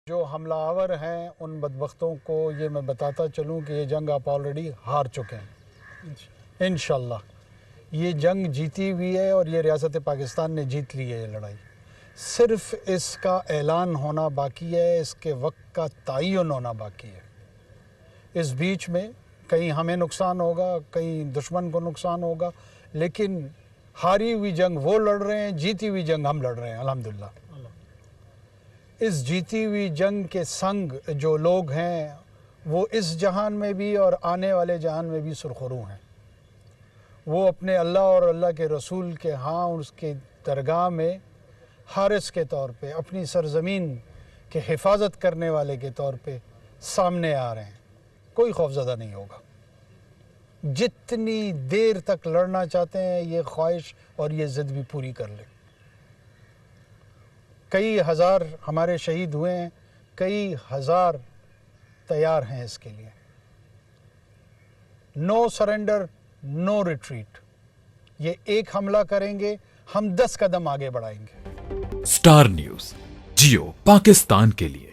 جو حملہ آور ہیں ان بدبختوں کو یہ میں بتاتا چلوں کہ یہ جنگ آپ آلریڈی ہار چکے ہیں انشاءاللہ۔ یہ جنگ جیتی ہوئی ہے اور یہ ریاست پاکستان نے جیت لی ہے یہ لڑائی۔ صرف اس کا اعلان ہونا باقی ہے، اس کے وقت کا تعین ہونا باقی ہے۔ اس بیچ میں کہیں ہمیں نقصان ہوگا، کہیں دشمن کو نقصان ہوگا، لیکن ہاری ہوئی جنگ وہ لڑ رہے ہیں، جیتی ہوئی جنگ ہم لڑ رہے ہیں الحمدللہ۔ اس جیتی ہوئی جنگ کے سنگ جو لوگ ہیں وہ اس جہان میں بھی اور آنے والے جہان میں بھی سرخرو ہیں۔ وہ اپنے اللہ اور اللہ کے رسول کے ہاں اس کے درگاہ میں حارس کے طور پہ، اپنی سرزمین کے حفاظت کرنے والے کے طور پہ سامنے آ رہے ہیں۔ کوئی خوفزدہ نہیں ہوگا۔ جتنی دیر تک لڑنا چاہتے ہیں یہ خواہش اور یہ ضد بھی پوری کر لیں۔ کئی ہزار ہمارے شہید ہوئے ہیں، کئی ہزار تیار ہیں اس کے لیے۔ نو سرنڈر، نو ریٹریٹ۔ یہ ایک حملہ کریں گے، ہم 10 قدم آگے بڑھائیں گے۔ اسٹار نیوز جیو پاکستان کے لیے